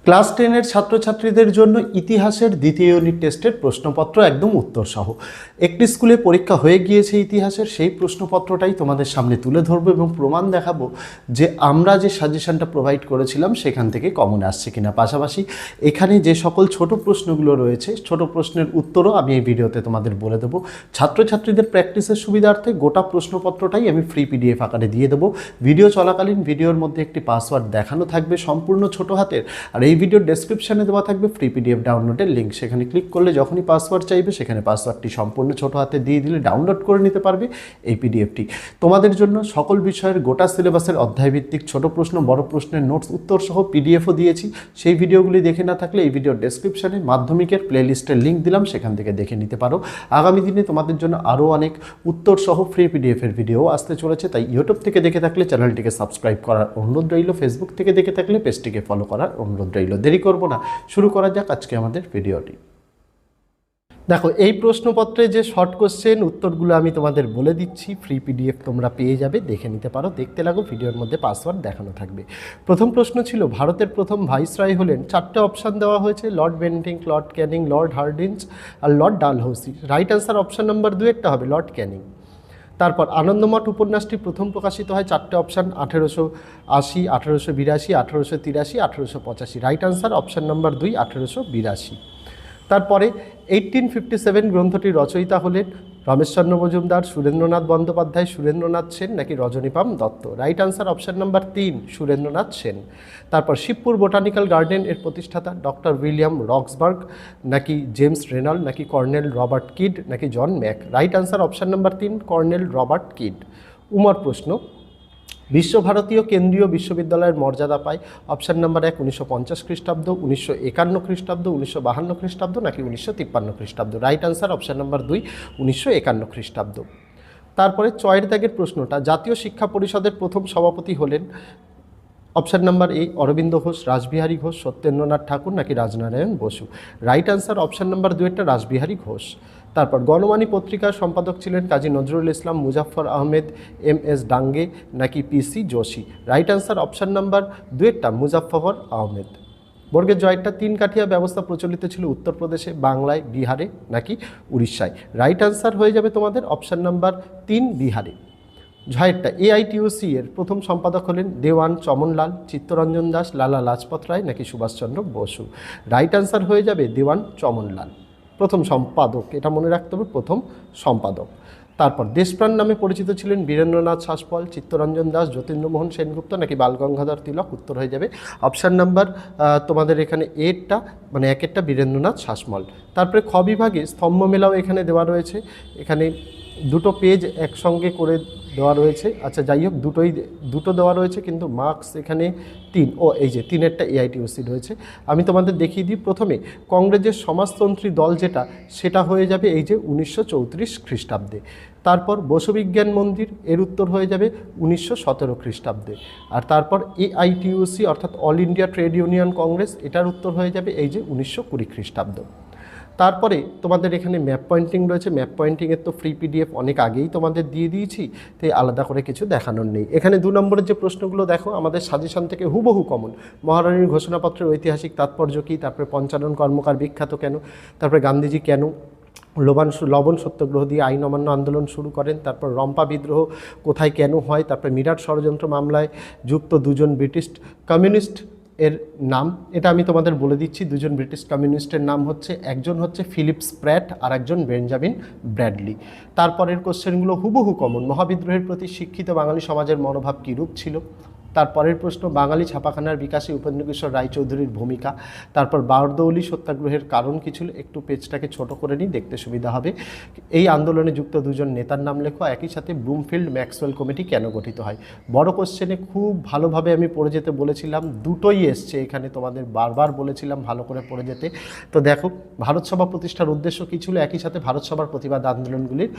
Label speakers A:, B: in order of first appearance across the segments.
A: Class 10-এর ছাত্রছাত্রীদের জন্য ইতিহাসের দ্বিতীয় ইউনিট টেস্টের প্রশ্নপত্র একদম উত্তরসহ। একটি স্কুলে পরীক্ষা হয়ে গিয়েছে ইতিহাসের, সেই প্রশ্নপত্রটাই তোমাদের সামনে তুলে ধরবো এবং প্রমাণ দেখাবো যে আমরা যে সাজেশনটা প্রোভাইড করেছিলাম সেখান থেকে কমন আসছে কিনা। পাশাপাশি এখানে যে সকল ছোট প্রশ্নগুলো রয়েছে, ছোট প্রশ্নের উত্তরও আমি এই ভিডিওতে তোমাদের বলে দেবো। ছাত্রছাত্রীদের প্র্যাকটিসের সুবিধার্থে গোটা প্রশ্নপত্রটাই আমি ফ্রি পিডিএফ আকারে দিয়ে দেবো। ভিডিও চলাকালীন ভিডিওর মধ্যে একটি পাসওয়ার্ড দেখানো থাকবে সম্পূর্ণ ছোট হাতের, আর এই ভিডিওর ডেসক্রিপশনে দেওয়া থাকবে ফ্রি পিডিএফ ডাউনলোডের লিঙ্ক। সেখানে ক্লিক করলে যখনই পাসওয়ার্ড চাইবে সেখানে পাসওয়ার্ডটি সম্পূর্ণ ছোট হাতে দিয়ে দিলে ডাউনলোড করে নিতে পারবে এই পিডিএফটি। তোমাদের জন্য সকল বিষয়ের গোটা সিলেবাসের অধ্যায়ভিত্তিক ছোট প্রশ্ন, বড় প্রশ্নের নোটস উত্তর সহ পিডিএফও দিয়েছি। সেই ভিডিওগুলি দেখে না থাকলে এই ভিডিওর ডেসক্রিপশনে মাধ্যমিকের প্লেলিস্টের লিঙ্ক দিলাম, সেখান থেকে দেখে নিতে পারো। আগামী দিনে তোমাদের জন্য আরও অনেক উত্তর সহ ফ্রি পিডিএফের ভিডিও আসতে চলেছে, তাই ইউটিউব থেকে দেখে থাকলে চ্যানেলটিকে সাবস্ক্রাইব করার অনুরোধ রইল, ফেসবুক থেকে দেখে থাকলে পেজটিকে ফলো করার অনুরোধ রইল। দেরি করব না, শুরু করা যাক আজকে আমাদের ভিডিওটি। দেখো, এই প্রশ্নপত্রে যে শর্ট কোশ্চেন উত্তরগুলো আমি তোমাদের বলে দিচ্ছি, ফ্রি পিডিএফ তোমরা পেয়ে যাবে, দেখে নিতে পারো। দেখতে লাগো, ভিডিওর মধ্যে পাসওয়ার্ড দেখানো থাকবে। প্রথম প্রশ্ন ছিল ভারতের প্রথম ভাইসরয় হলেন, চারটে অপশান দেওয়া হয়েছে, Lord Bentinck, Lord Canning, Lord Hardinge আর Lord Dalhousie. Right answer option number 2 একটা হবে, লর্ড ক্যানিং। তারপর আনন্দমঠ উপন্যাসটি প্রথম প্রকাশিত হয়, চারটে option, 1880, 1882, 1883, 1885। Right answer option number 2, 1882। তারপরে 1857 গ্রন্থটির রচয়িতা হলেন রমেশচন্দ্র মজুমদার, সুরেন্দ্রনাথ বন্দ্যোপাধ্যায়, সুরেন্দ্রনাথ সেন নাকি Rajani Palme Dutt. Right answer option number 3, Surendranath Sen. তারপর শিবপুর বোটানিক্যাল গার্ডেন এর প্রতিষ্ঠাতা ডক্টর উইলিয়াম রক্সবার্গ নাকি জেমস রেনাল নাকি কর্নেল রবার্ট কিড নাকি John Mack. Right answer option number 3, colonel Robert Kyd. উমর প্রশ্ন, বিশ্বভারতীয় কেন্দ্রীয় বিশ্ববিদ্যালয়ের মর্যাদা পায় অপশান নাম্বার 1 1950 খ্রিস্টাব্দ, 1951 খ্রিস্টাব্দ, 1952 খ্রিস্টাব্দ নাকি 1953 খ্রিস্টাব্দ। রাইট আনসার অপশান নাম্বার 2, 1951 খ্রিস্টাব্দ। তারপরে চয়ের দাগের প্রশ্নটা, জাতীয় শিক্ষা পরিষদের প্রথম সভাপতি হলেন অপশান নাম্বার এ অরবিন্দ ঘোষ, রাসবিহারী ঘোষ, সত্যেন্দ্রনাথ ঠাকুর নাকি Rajnarayan Basu. Right answer option number 2 একটা, রাসবিহারী ঘোষ। তারপর গণমানী পত্রিকার সম্পাদক ছিলেন কাজী নজরুল ইসলাম, মুজাফফর আহমেদ, এম.এস. ডাঙ্গে নাকি P C. Joshi. Right answer option number 2 একটা, মুজাফফর আহমেদ। বর্গের জয়টা 3 কাঠিয়া ব্যবস্থা প্রচলিত ছিল উত্তরপ্রদেশে, বাংলায়, বিহারে নাকি উড়িষ্যায়। রাইট আনসার হয়ে যাবে তোমাদের অপশান নাম্বার 3, বিহারে। ঝয়েরটা এআইটিউসি এর প্রথম সম্পাদক হলেন দেওয়ান চমনলাল, চিত্তরঞ্জন দাস, লালা লাজপত রায় নাকি সুভাষচন্দ্র বসু। রাইট আনসার হয়ে যাবে দেওয়ান চমনলাল, প্রথম সম্পাদক, এটা মনে রাখতে হবে, প্রথম সম্পাদক। তারপর দেশপ্রাণ নামে পরিচিত ছিলেন বীরেন্দ্রনাথ শাসমল, চিত্তরঞ্জন দাস, যতীন্দ্রমোহন সেনগুপ্ত নাকি বালগঙ্গাধর তিলক। উত্তর হয়ে যাবে অপশান নাম্বার তোমাদের এখানে এরটা, মানে একেরটা, বীরেন্দ্রনাথ শাসমল। তারপরে খ বিভাগে স্তম্ভ মেলাও এখানে দেওয়া রয়েছে, এখানে দুটো পেজ একসঙ্গে করে দেওয়া রয়েছে। আচ্ছা যাই হোক, দুটো দেওয়া রয়েছে কিন্তু মার্কস এখানে 3, এই যে 3-এরটা এআইটিউসি রয়েছে। আমি তোমাদের দেখিয়ে দিই। প্রথমে কংগ্রেসের সমাজতন্ত্রী দল যেটা, সেটা হয়ে যাবে এই যে 1934 খ্রিস্টাব্দে। তারপর বসুবিজ্ঞান মন্দির, এর উত্তর হয়ে যাবে 1917 খ্রিস্টাব্দে। আর তারপর এআইটিউসি অর্থাৎ all India trade union Congress, এটার উত্তর হয়ে যাবে এই যে 1920 খ্রিস্টাব্দ। তারপরে তোমাদের এখানে ম্যাপ পয়েন্টিং রয়েছে। ম্যাপ পয়েন্টিংয়ের তো ফ্রি পিডিএফ অনেক আগেই তোমাদের দিয়ে দিয়েছি, তাই আলাদা করে কিছু দেখানোর নেই। এখানে 2 নম্বরের যে প্রশ্নগুলো দেখো, আমাদের সাজেশন থেকে হুবহু কমন। মহারানীর ঘোষণাপত্রের ঐতিহাসিক তাৎপর্য কী, তারপরে পঞ্চানন কর্মকার বিখ্যাত কেন, তারপরে গান্ধীজি কেন লবণ সত্যাগ্রহ দিয়ে আইন অমান্য আন্দোলন শুরু করেন, তারপর রম্পা বিদ্রোহ কোথায় কেন হয়, তারপরে মিরাট ষড়যন্ত্র মামলায় যুক্ত 2 জন ব্রিটিশ কমিউনিস্ট এর নাম, এটা আমি তোমাদের বলে দিচ্ছি। 2 জন ব্রিটিশ কমিউনিস্টের নাম হচ্ছে, একজন হচ্ছে ফিলিপ স্প্র্যাট আর একজন বেঞ্জামিন ব্র্যাডলি। তারপরের কোশ্চেনগুলো হুবহু কমন। মহাবিদ্রোহের প্রতি শিক্ষিত বাঙালি সমাজের মনোভাব কীরূপ ছিল। তারপরের প্রশ্ন, বাঙালি ছাপাখানার বিকাশে উপেন্দ্রকিশোর রায়চৌধুরীর ভূমিকা। তারপর বারদৌলি সত্যাগ্রহের কারণ কী ছিল, একটু পেজটাকে ছোট করে নিই, দেখতে সুবিধা হবে। এই আন্দোলনে যুক্ত 2 জন নেতার নাম লেখো। একই সাথে ব্রুমফিল্ড ম্যাক্সওয়েল কমিটি কেন গঠিত হয়। বড় কোশ্চেনে খুব ভালোভাবে আমি পড়ে যেতে বলেছিলাম, দুটোই এসছে এখানে, তোমাদের বারবার বলেছিলাম ভালো করে পড়ে যেতে। তো দেখো, ভারত সভা প্রতিষ্ঠার উদ্দেশ্য কী ছিল, একই সাথে ভারত সভার প্রতিবাদ আন্দোলনগুলির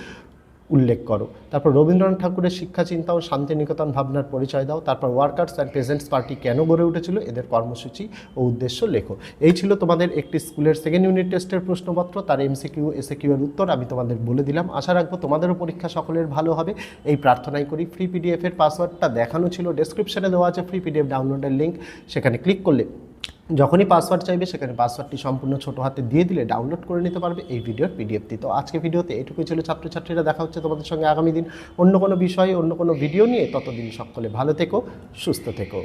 A: উল্লেখ করো। তারপর রবীন্দ্রনাথ ঠাকুরের শিক্ষা চিন্তা ও শান্তিনিকেতন ভাবনার পরিচয় দাও। তারপর ওয়ার্কার্স অ্যান্ড পেজেন্টস পার্টি কেন গড়ে উঠেছিল, এদের কর্মসূচি ও উদ্দেশ্য লেখো। এই ছিল তোমাদের একটি স্কুলের 2nd ইউনিট টেস্টের প্রশ্নপত্র, তার এমসিকিউ এসএকিউ এর উত্তর আমি তোমাদের বলে দিলাম। আশা রাখবো তোমাদেরও পরীক্ষা সকলের ভালো হবে, এই প্রার্থনাই করি। ফ্রি পিডিএফের পাসওয়ার্ডটা দেখানো ছিল, ডেসক্রিপশনে দেওয়া আছে ফ্রি পিডিএফ ডাউনলোডের লিঙ্ক, সেখানে ক্লিক করলে যখনই পাসওয়ার্ড চাইবে সেখানে পাসওয়ার্ডটি সম্পূর্ণ ছোট হাতে দিয়ে দিলে ডাউনলোড করে নিতে পারবে এই ভিডিওর পিডিএফটি। তো আজকে ভিডিওতে এটুকুই ছিল ছাত্রছাত্রীরা, দেখা হচ্ছে তোমাদের সঙ্গে আগামী দিন অন্য কোনো বিষয়ে অন্য কোনো ভিডিও নিয়ে। ততদিন সকলে ভালো থেকো, সুস্থ থেকো।